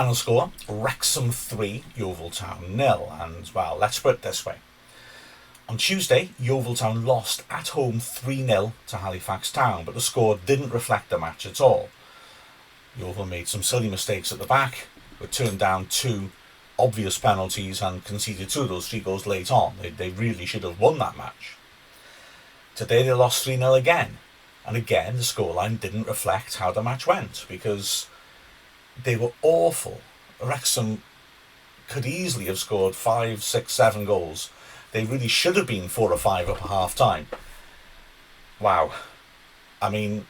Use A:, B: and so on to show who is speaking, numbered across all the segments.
A: Final score, Wrexham 3, Yeovil Town 0. And, well, let's put it this way. On Tuesday, Yeovil Town lost at home 3-0 to Halifax Town, but the score didn't reflect the match at all. Yeovil made some silly mistakes at the back, were turned down 2 obvious penalties and conceded 2 of those 3 goals late on. They really should have won that match. Today they lost 3-0 again, and again the scoreline didn't reflect how the match went, because they were awful. Wrexham could easily have scored 5, 6, 7 goals. They really should have been 4 or 5 up at half time. Wow. I mean,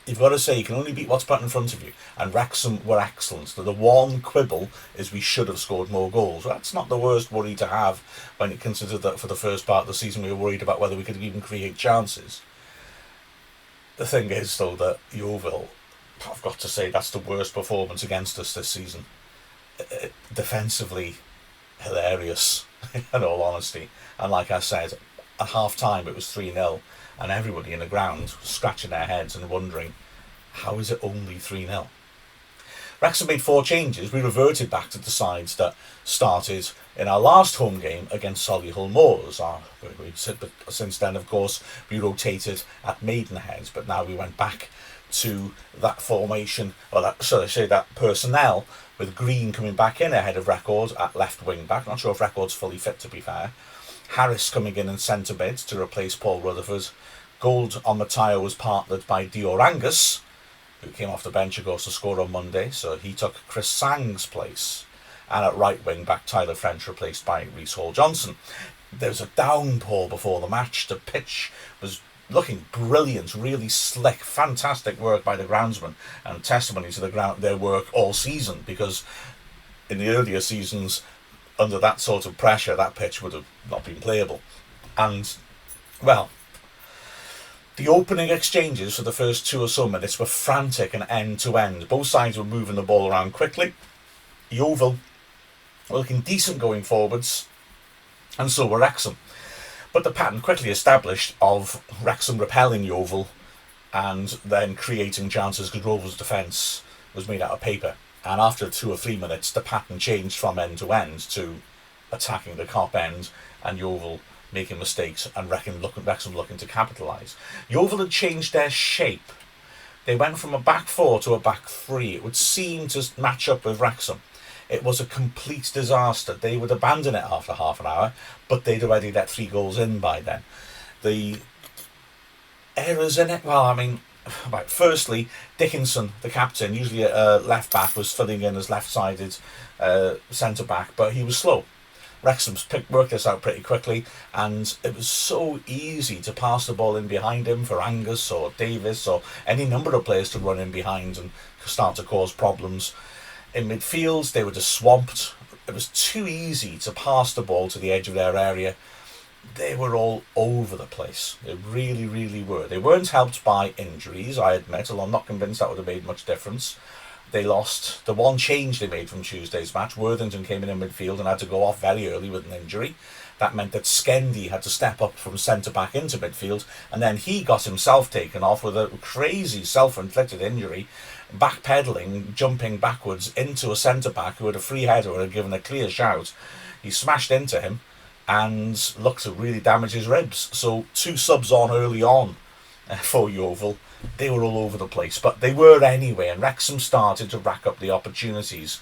A: you've got to say you can only beat what's put in front of you, and Wrexham were excellent. So the one quibble is we should have scored more goals. Well, that's not the worst worry to have when you consider that for the first part of the season we were worried about whether we could even create chances. The thing is, though, that Yeovil, I've got to say, that's the worst performance against us this season. Defensively, hilarious, in all honesty. And like I said, at half time it was 3-0. And everybody in the ground scratching their heads and wondering, how is it only 3-0? Wrexham made 4 changes. We reverted back to the sides that started in our last home game against Solihull Moors. Since then, of course, we rotated at Maidenhead, but now we went back to that formation, or that personnel, with Green coming back in ahead of Record at left wing back. Not sure if Record's fully fit, to be fair. Harris coming in centre mid to replace Paul Rutherford. Gold on Matteo was partnered by Dior Angus, who came off the bench, of course, to score on Monday, so he took Chris Sang's place. And at right wing back, Tyler French replaced by Reece Hall-Johnson. There was a downpour before the match. The pitch was looking brilliant, really slick, fantastic work by the groundsman, and testimony to their work all season, because in the earlier seasons, under that sort of pressure, that pitch would have not been playable. And, well, the opening exchanges for the first 2 or so minutes were frantic and end-to-end. Both sides were moving the ball around quickly. Yeovil were looking decent going forwards, and so were Wrexham. But the pattern quickly established of Wrexham repelling Yeovil and then creating chances, because Yeovil's defence was made out of paper. And after 2 or 3 minutes, the pattern changed from end to end to attacking the cop end and Yeovil making mistakes and Wrexham looking to capitalise. Yeovil had changed their shape. They went from a back 4 to a back 3. It would seem to match up with Wrexham. It was a complete disaster. They would abandon it after half an hour, but they'd already let 3 goals in by then. The errors in it, well, I mean, right, firstly, Dickinson, the captain, usually a left back, was filling in as left-sided centre back, but he was slow. Wrexham's worked this out pretty quickly, and it was so easy to pass the ball in behind him for Angus or Davis or any number of players to run in behind and start to cause problems. In midfield, they were just swamped. It was too easy to pass the ball to the edge of their area. They were all over the place. They really, really were. They weren't helped by injuries, I admit, although I'm not convinced that would have made much difference. They lost the one change they made from Tuesday's match. Worthington came in midfield and had to go off very early with an injury. That meant that Skendy had to step up from centre-back into midfield, and then he got himself taken off with a crazy self-inflicted injury, backpedaling, jumping backwards into a centre-back who had a free header and had given a clear shout. He smashed into him and looked to really damage his ribs. So 2 subs on early on for Yeovil. They were all over the place, but they were anyway, and Wrexham started to rack up the opportunities.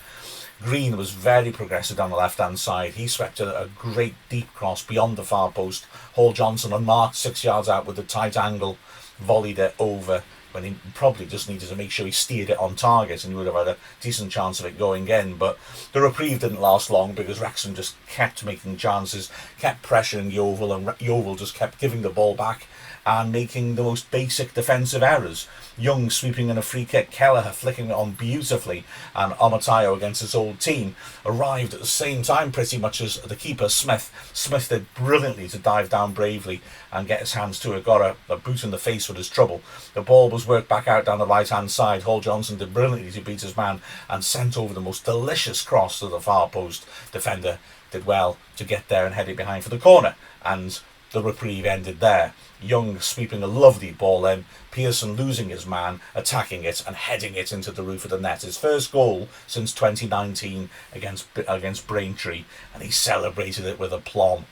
A: Green was very progressive down the left-hand side. He swept a great deep cross beyond the far post. Hall-Johnson, unmarked 6 yards out with a tight angle, volleyed it over when he probably just needed to make sure he steered it on target, and he would have had a decent chance of it going in. But the reprieve didn't last long, because Wrexham just kept making chances, kept pressuring Yeovil, and Yeovil just kept giving the ball back and making the most basic defensive errors. Young sweeping in a free kick, Kelleher flicking it on beautifully, and Amatayo against his old team arrived at the same time pretty much as the keeper, Smith. Smith did brilliantly to dive down bravely and get his hands to it, got a boot in the face with his trouble. The ball was worked back out down the right-hand side. Hall-Johnson did brilliantly to beat his man and sent over the most delicious cross to the far post. Defender did well to get there and head it behind for the corner. And the reprieve ended there. Young sweeping a lovely ball in, Pearson losing his man, attacking it and heading it into the roof of the net. His first goal since 2019 against Braintree, and he celebrated it with aplomb.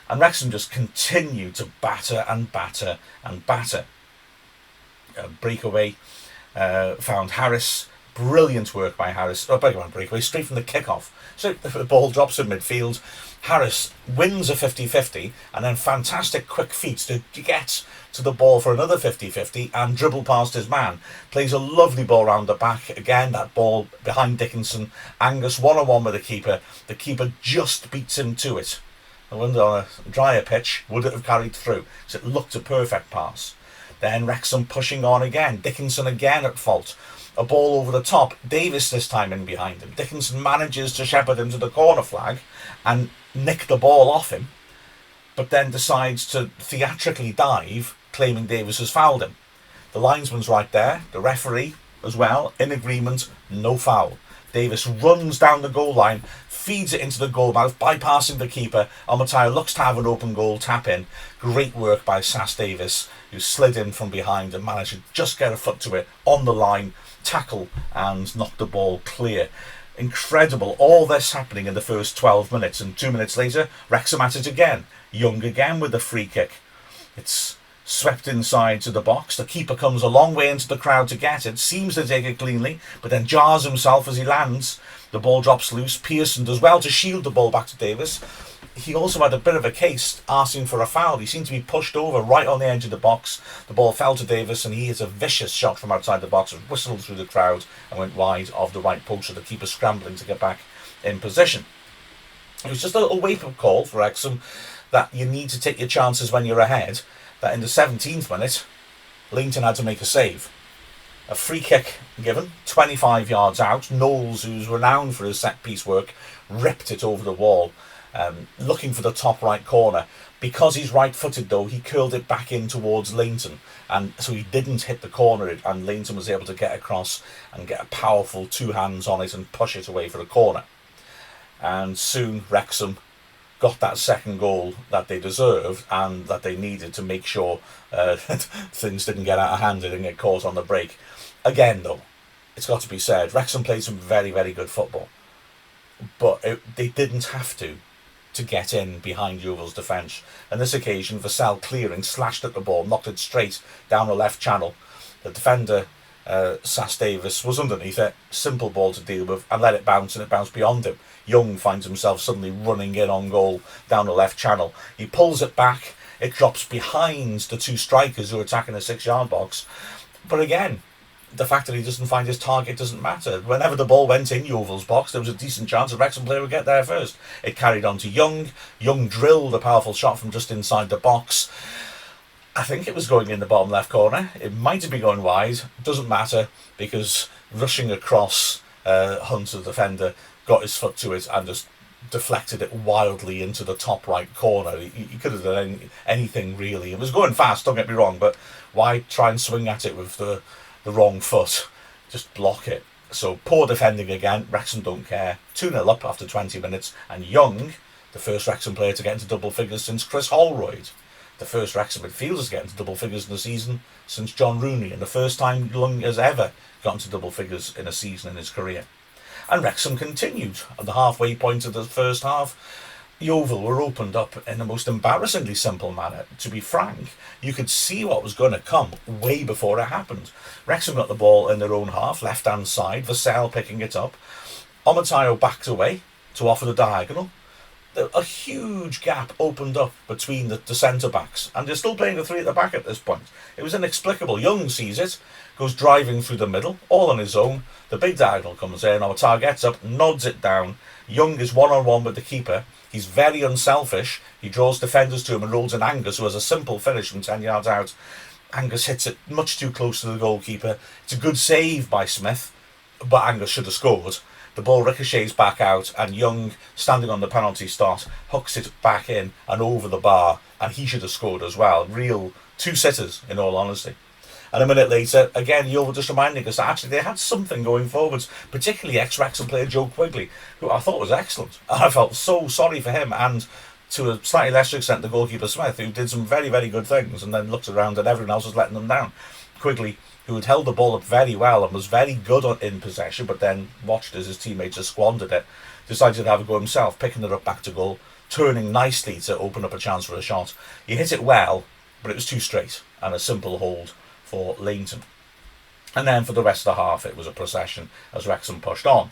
A: And Wrexham just continued to batter and batter and batter. Breakaway found Harris. Brilliant work by Harris. Breakaway straight from the kickoff. So the ball drops in midfield. Harris wins a 50-50 and then fantastic quick feet to get to the ball for another 50-50 and dribble past his man. Plays a lovely ball round the back. Again, that ball behind Dickinson. Angus one-on-one with the keeper. The keeper just beats him to it. I wonder on a drier pitch, would it have carried through? Because it looked a perfect pass. Then Wrexham pushing on again. Dickinson again at fault. A ball over the top. Davis this time in behind him. Dickinson manages to shepherd him to the corner flag and nick the ball off him, but then decides to theatrically dive, claiming Davis has fouled him. The linesman's right there. The referee as well, in agreement, no foul. Davis runs down the goal line, feeds it into the goal mouth, bypassing the keeper. Omotayo looks to have an open goal, tap in. Great work by Sass Davis, who slid in from behind and managed to just get a foot to it on the line, tackle and knock the ball clear. Incredible. All this happening in the first 12 minutes, and 2 minutes later, Wrexham at it again. Young again with the free kick. It's swept inside to the box. The keeper comes a long way into the crowd to get it, seems to take it cleanly, but then jars himself as he lands. The ball drops loose. Pearson does well to shield the ball back to Davis. He also had a bit of a case asking for a foul. He seemed to be pushed over right on the edge of the box. The ball fell to Davis and he hit a vicious shot from outside the box. It whistled through the crowd and went wide of the right post, so the keeper scrambling to get back in position. It was just a little wake-up call for Wrexham that you need to take your chances when you're ahead. That in the 17th minute, Leighton had to make a save. A free kick given, 25 yards out. Knowles, who's renowned for his set-piece work, ripped it over the wall. Looking for the top right corner. Because he's right-footed though, he curled it back in towards Leighton, and so he didn't hit the corner, and Leighton was able to get across and get a powerful two hands on it and push it away for the corner. And soon Wrexham got that second goal that they deserved and that they needed to make sure things didn't get out of hand, they didn't get caught on the break. Again though, it's got to be said, Wrexham played some very, very good football, but they didn't have to get in behind Yeovil's defence. On this occasion, Vassell clearing, slashed at the ball, knocked it straight down the left channel. The defender, Sass Davis, was underneath it, simple ball to deal with, and let it bounce, and it bounced beyond him. Young finds himself suddenly running in on goal down the left channel. He pulls it back, it drops behind the two strikers who are attacking the 6-yard box. But again, the fact that he doesn't find his target doesn't matter. Whenever the ball went in Yeovil's box, there was a decent chance a Wrexham player would get there first. It carried on to Young. Young drilled a powerful shot from just inside the box. I think it was going in the bottom left corner. It might have been going wide. Doesn't matter, because rushing across, Hunt, the defender, got his foot to it and just deflected it wildly into the top right corner. He could have done anything really. It was going fast, don't get me wrong, but why try and swing at it with the wrong foot? Just block it. So poor defending again. Wrexham don't care. 2-0 up after 20 minutes, and Young, the first Wrexham player to get into double figures since Chris Holroyd, the first Wrexham midfielder to get into double figures in the season since John Rooney, and the first time Young has ever got into double figures in a season in his career. And Wrexham continued. At the halfway point of the first half, Yeovil were opened up in the most embarrassingly simple manner. To be frank, you could see what was going to come way before it happened. Wrexham got the ball in their own half, left-hand side, Vassell picking it up. Omotayo backed away to offer the diagonal. A huge gap opened up between the centre-backs, and they're still playing the three at the back at this point. It was inexplicable. Young sees it, goes driving through the middle, all on his own. The big diagonal comes in, Omotayo gets up, nods it down. Young is one-on-one with the keeper. He's very unselfish. He draws defenders to him and rolls in Angus, who has a simple finish from 10 yards out. Angus hits it much too close to the goalkeeper. It's a good save by Smith, but Angus should have scored. The ball ricochets back out, and Young, standing on the penalty spot, hooks it back in and over the bar, and he should have scored as well. Real two-sitters, in all honesty. And a minute later, again, Yeovil just reminding us that actually they had something going forwards, particularly ex-Wrexham player Joe Quigley, who I thought was excellent. I felt so sorry for him, and to a slightly lesser extent the goalkeeper Smith, who did some very, very good things, and then looked around and everyone else was letting them down. Quigley, who had held the ball up very well and was very good in possession, but then watched as his teammates just squandered it, decided to have a go himself, picking it up back to goal, turning nicely to open up a chance for a shot. He hit it well, but it was too straight, and a simple hold for Leighton. And then for the rest of the half, it was a procession as Wrexham pushed on.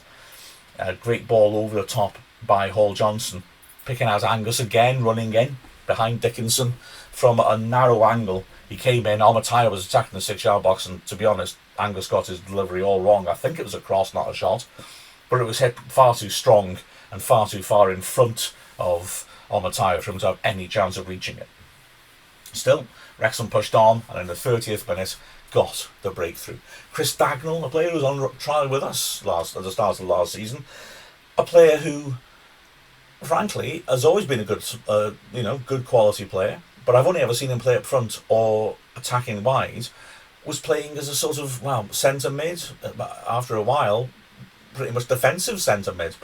A: A great ball over the top by Hall Johnson, picking out Angus again, running in behind Dickinson from a narrow angle. He came in, Almatyre was attacking the 6-yard box, and to be honest, Angus got his delivery all wrong. I think it was a cross, not a shot, but it was hit far too strong and far too far in front of Almatyre for him to have any chance of reaching it. Still, Wrexham pushed on, and in the 30th minute got the breakthrough. Chris Dagnall, a player who was on trial with us at the start of last season, a player who, frankly, has always been a good quality player, but I've only ever seen him play up front or attacking wide, was playing as a sort of, centre mid, after a while, pretty much defensive centre mid.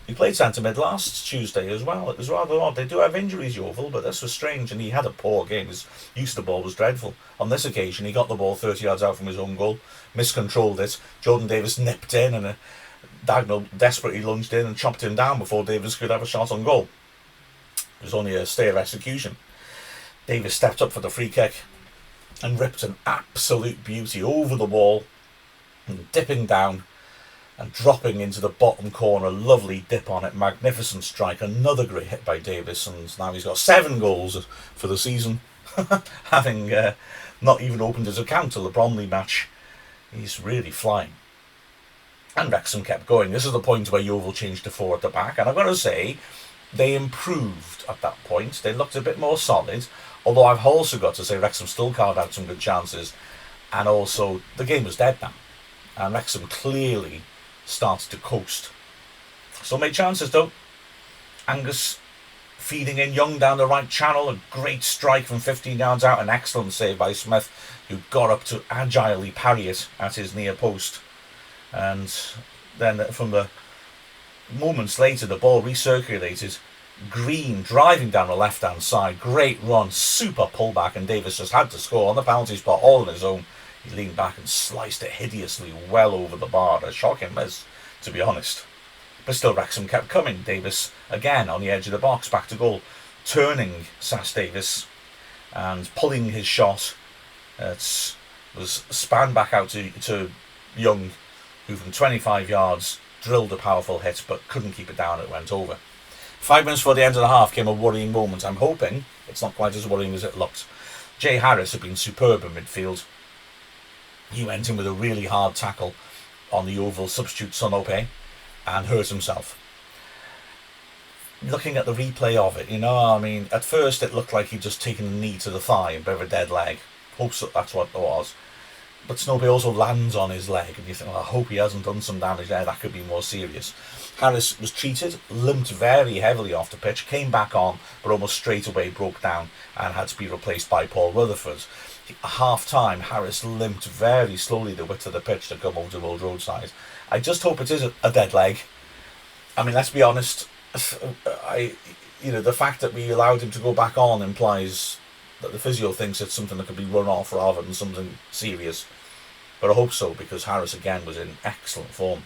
A: He played centre mid last Tuesday as well. It was rather odd. They do have injuries, Yeovil, but this was strange, and he had a poor game. His use of the ball was dreadful. On this occasion, he got the ball 30 yards out from his own goal, miscontrolled it. Jordan Davis nipped in, and Dagnall desperately lunged in and chopped him down before Davis could have a shot on goal. It was only a stay of execution. Davis stepped up for the free kick and ripped an absolute beauty over the wall, and dipping down and dropping into the bottom corner. Lovely dip on it, magnificent strike, another great hit by Davis, and now he's got 7 goals for the season, having not even opened his account till the Bromley match. He's really flying. And Wrexham kept going. This is the point where Yeovil changed to 4 at the back, and I've got to say, they improved at that point. They looked a bit more solid, although I've also got to say Wrexham still carved out some good chances, and also the game was dead now, and Wrexham clearly started to coast. Still made chances though. Angus feeding in Young down the right channel, a great strike from 15 yards out, an excellent save by Smith, who got up to agilely parry it at his near post. And then from the moments later, the ball recirculated. Green driving down the left hand side, great run, super pullback, and Davis just had to score on the penalty spot all on his own. He leaned back and sliced it hideously well over the bar. A shocking miss, to be honest. But still, Wrexham kept coming. Davis again on the edge of the box, back to goal, turning Sass Davis and pulling his shot. It was spanned back out to Young, who from 25 yards drilled a powerful hit but couldn't keep it down. It went over. 5 minutes before the end of the half came a worrying moment. I'm hoping it's not quite as worrying as it looked. Jay Harris had been superb in midfield. He went in with a really hard tackle on the Yeovil substitute Sonope and hurt himself. Looking at the replay of it, at first it looked like he'd just taken a knee to the thigh, a bit of a dead leg. Hope so, that's what it was. But Sonope also lands on his leg, and you think, I hope he hasn't done some damage there, that could be more serious. Harris was treated, limped very heavily off the pitch, came back on, but almost straight away broke down and had to be replaced by Paul Rutherford. At half-time, Harris limped very slowly the width of the pitch to come over to the Old Roadside. I just hope it is a dead leg. I mean, let's be honest, the fact that we allowed him to go back on implies that the physio thinks it's something that could be run off rather than something serious. But I hope so, because Harris again was in excellent form.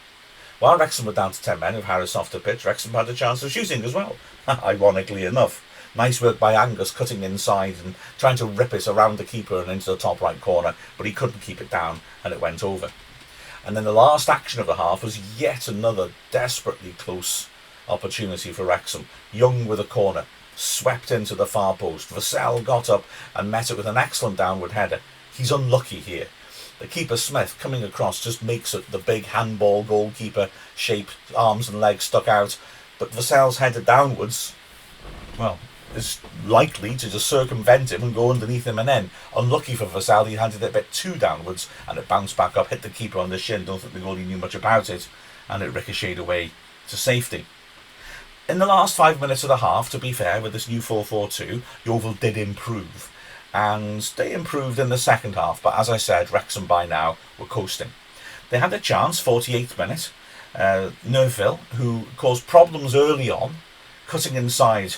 A: While Wrexham were down to 10 men with Harris off the pitch, Wrexham had a chance of shooting as well, ironically enough. Nice work by Angus, cutting inside and trying to rip it around the keeper and into the top right corner, but he couldn't keep it down and it went over. And then the last action of the half was yet another desperately close opportunity for Wrexham. Young with a corner, swept into the far post. Vassell got up and met it with an excellent downward header. He's unlucky here. The keeper Smith coming across just makes it the big handball goalkeeper shape, arms and legs stuck out, but Vassell's header downwards, is likely to just circumvent him and go underneath him and in. Unlucky for Vassell, he handed it a bit too downwards and it bounced back up, hit the keeper on the shin. Don't think the goalie knew much about it, and it ricocheted away to safety. In the last 5 minutes of the half, to be fair, with this new 4-4-2, Yeovil did improve. And they improved in the second half, but as I said, Wrexham by now were coasting. They had a chance, 48th minute. Yeovil, who caused problems early on, cutting inside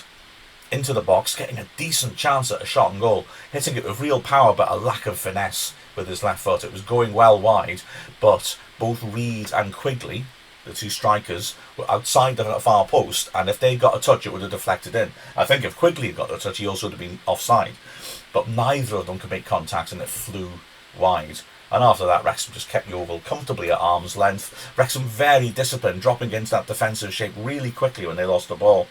A: into the box, getting a decent chance at a shot and goal, hitting it with real power but a lack of finesse with his left foot. It was going well wide, but both Reed and Quigley, the two strikers, were outside the far post, and if they got a touch, it would have deflected in. I think if Quigley had got a touch, he also would have been offside. But neither of them could make contact, and it flew wide. And after that, Wrexham just kept Yeovil comfortably at arm's length. Wrexham very disciplined, dropping into that defensive shape really quickly when they lost the ball.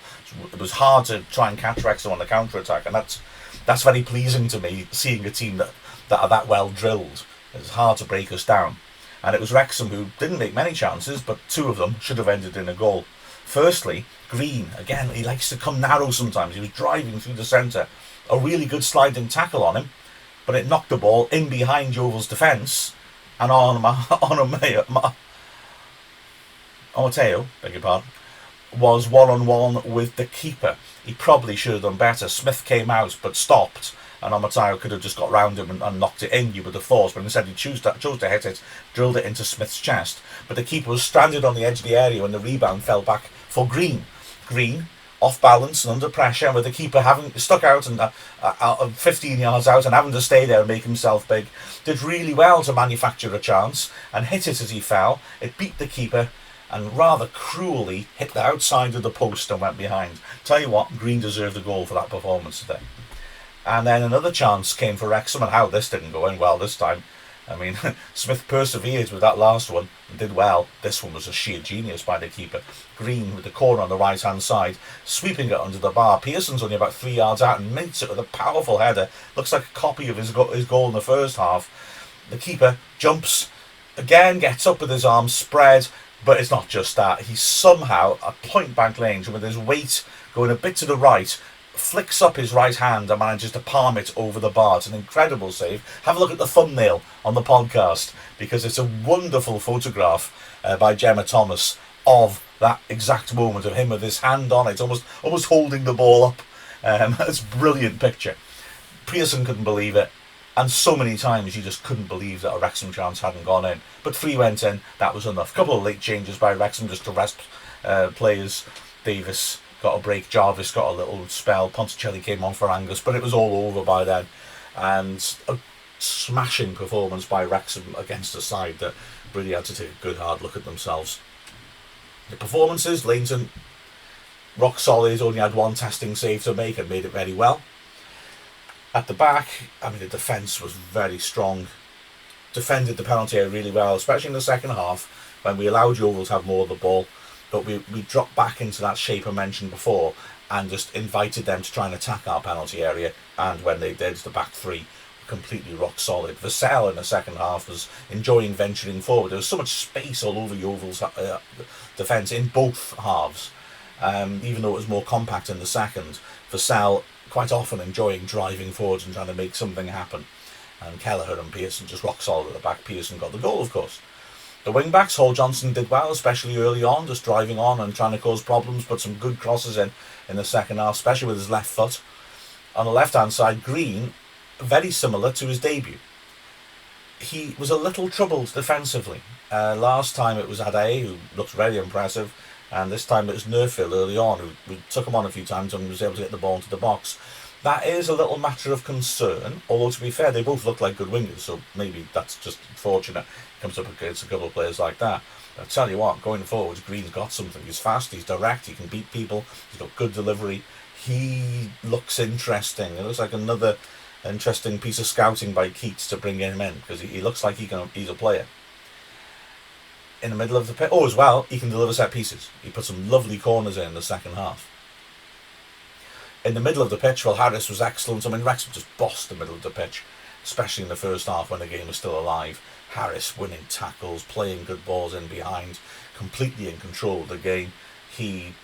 A: It was hard to try and catch Wrexham on the counter-attack, and that's very pleasing to me, seeing a team that are that well drilled. It's hard to break us down. And it was Wrexham who didn't make many chances, but two of them should have ended in a goal. Firstly, Green, again, he likes to come narrow sometimes. He was driving through the centre. A really good sliding tackle on him, but it knocked the ball in behind Yeovil's defence, and on Mateo, beg your pardon, was one-on-one with the keeper. He probably should have done better. Smith came out but stopped, and Mateo could have just got round him and knocked it in, you would have thought, but instead he chose to hit it, drilled it into Smith's chest. But the keeper was stranded on the edge of the area when the rebound fell back for Green. Green, off balance and under pressure, with the keeper having stuck out and 15 yards out and having to stay there and make himself big, did really well to manufacture a chance and hit it as he fell. It beat the keeper and rather cruelly hit the outside of the post and went behind. Tell you what, Green deserved a goal for that performance today. And then another chance came for Wrexham, and how this didn't go in well this time. I mean, Smith persevered with that last one and did well. This one was a sheer genius by the keeper. Green with the corner on the right-hand side, sweeping it under the bar. Pearson's only about 3 yards out and makes it with a powerful header. Looks like a copy of his goal in the first half. The keeper jumps, again gets up with his arms spread, but it's not just that. He somehow, at point-blank range, with his weight going a bit to the right, flicks up his right hand and manages to palm it over the bar. It's an incredible save. Have a look at the thumbnail on the podcast, because it's a wonderful photograph by Gemma Thomas of that exact moment of him with his hand on it, almost holding the ball up. It's a brilliant picture. Pearson couldn't believe it, and so many times you just couldn't believe that a Wrexham chance hadn't gone in. But 3 went in, that was enough. A couple of late changes by Wrexham just to rest players. Davis got a break, Jarvis got a little spell, Ponticelli came on for Angus, but it was all over by then. And a smashing performance by Wrexham against a side that really had to take a good hard look at themselves. The performances, Leighton, rock solid, only had one testing save to make and made it very well. At the back, I mean, the defence was very strong. Defended the penalty area really well, especially in the second half when we allowed Yeovil to have more of the ball. But we dropped back into that shape I mentioned before and just invited them to try and attack our penalty area. And when they did, the back three were completely rock solid. Vassell in the second half was enjoying venturing forward. There was so much space all over Yeovil's defence in both halves. Even though it was more compact in the second, Vassell quite often enjoying driving forwards and trying to make something happen. And Kelleher and Pearson just rock solid at the back. Pearson got the goal, of course. The wing-backs, Hall Johnson did well, especially early on, just driving on and trying to cause problems, put some good crosses in the second half, especially with his left foot. On the left-hand side, Green, very similar to his debut. He was a little troubled defensively. Last time it was Ade, who looked very impressive, and this time it was Nerfield early on, who took him on a few times and was able to get the ball into the box. That is a little matter of concern, although to be fair, they both look like good wingers, so maybe that's just fortunate. Comes up against a couple of players like that. But I tell you what, going forward, Green's got something. He's fast, he's direct, he can beat people, he's got good delivery. He looks interesting. It looks like another interesting piece of scouting by Keats to bring him in, because he looks like he's a player. In the middle of the pitch, as well, he can deliver set pieces. He put some lovely corners in the second half. In the middle of the pitch, well, Harris was excellent. I mean, Wrexham just bossed the middle of the pitch, especially in the first half when the game was still alive. Harris winning tackles, playing good balls in behind, completely in control of the game. It's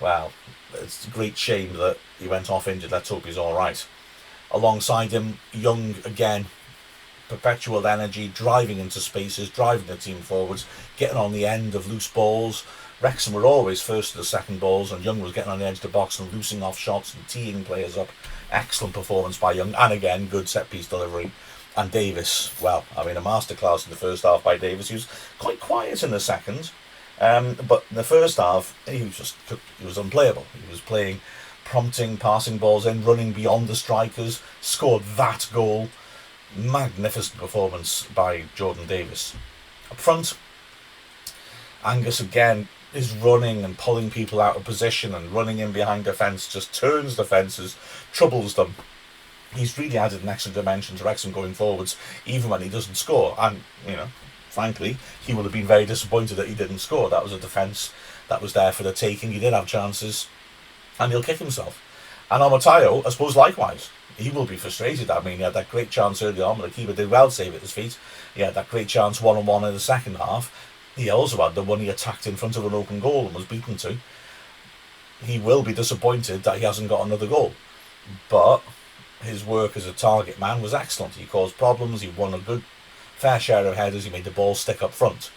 A: a great shame that he went off injured. Let's hope he's all right. Alongside him, Young again, perpetual energy, driving into spaces, driving the team forwards, getting on the end of loose balls. Wrexham were always first to the second balls, and Young was getting on the edge of the box and loosing off shots and teeing players up. Excellent performance by Young, and again, good set-piece delivery. And Davis, a masterclass in the first half by Davis. He was quite quiet in the second, but in the first half, he was unplayable. He was playing prompting passing balls in, running beyond the strikers, scored that goal. Magnificent performance by Jordan Davis. Up front, Angus again is running and pulling people out of position and running in behind defence, just turns defences, troubles them. He's really added an extra dimension to Wrexham going forwards, even when he doesn't score. And, frankly, he would have been very disappointed that he didn't score. That was a defence that was there for the taking. He did have chances, and he'll kick himself. And Amatayo, I suppose, likewise. He will be frustrated. I mean, he had that great chance early on, but the keeper did well to save it at his feet. He had that great chance one-on-one in the second half. He also had the one he attacked in front of an open goal and was beaten to. He will be disappointed that he hasn't got another goal. But his work as a target man was excellent. He caused problems. He won a good fair share of headers. He made the ball stick up front.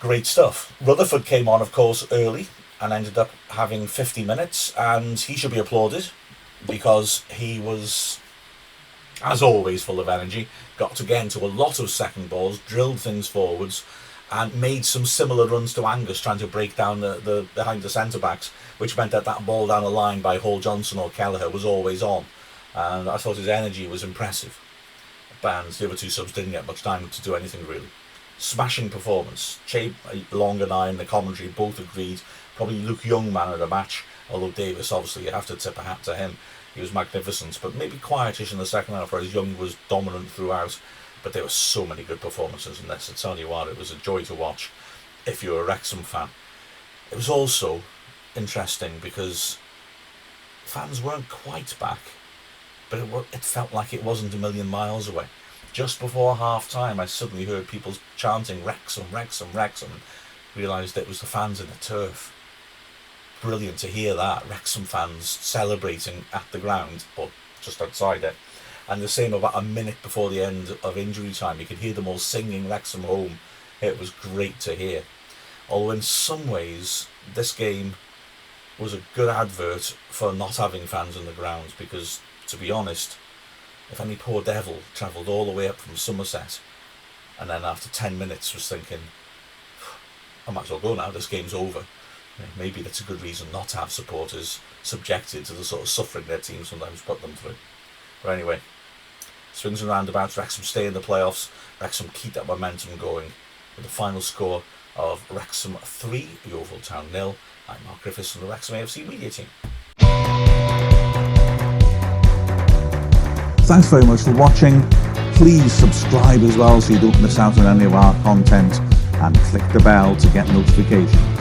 A: Great stuff. Rutherford came on, of course, early and ended up having 50 minutes, and he should be applauded because he was, as always, full of energy. Got again to a lot of second balls, drilled things forwards, and made some similar runs to Angus, trying to break down the behind the centre-backs, which meant that ball down the line by Hall Johnson or Kelleher was always on. And I thought his energy was impressive. And the other two subs didn't get much time to do anything really. Smashing performance. Che, Long and I in the commentary both agreed. Probably Luke Young man of the match, although Davis, obviously, you have to tip a hat to him. He was magnificent, but maybe quietish in the second half, whereas Young was dominant throughout. But there were so many good performances in this. I tell you what, it was a joy to watch if you're a Wrexham fan. It was also interesting because fans weren't quite back, but it felt like it wasn't a million miles away. Just before half-time, I suddenly heard people chanting, "Wrexham, Wrexham, Wrexham," and realised it was the fans in the turf. Brilliant to hear that. Wrexham fans celebrating at the ground, or just outside it. And the same about a minute before the end of injury time. You could hear them all singing Wrexham home. It was great to hear. Although in some ways, this game was a good advert for not having fans in the ground, because, to be honest, if any poor devil travelled all the way up from Somerset and then after 10 minutes was thinking, I might as well go now, this game's over, maybe that's a good reason not to have supporters subjected to the sort of suffering their teams sometimes put them through. But anyway, swings and roundabouts, Wrexham stay in the playoffs, Wrexham keep that momentum going with the final score of Wrexham 3, Yeovil Town 0. I'm Mark Griffiths from the Wrexham AFC media team. Thanks very much for watching. Please subscribe as well so you don't miss out on any of our content, and click the bell to get notifications.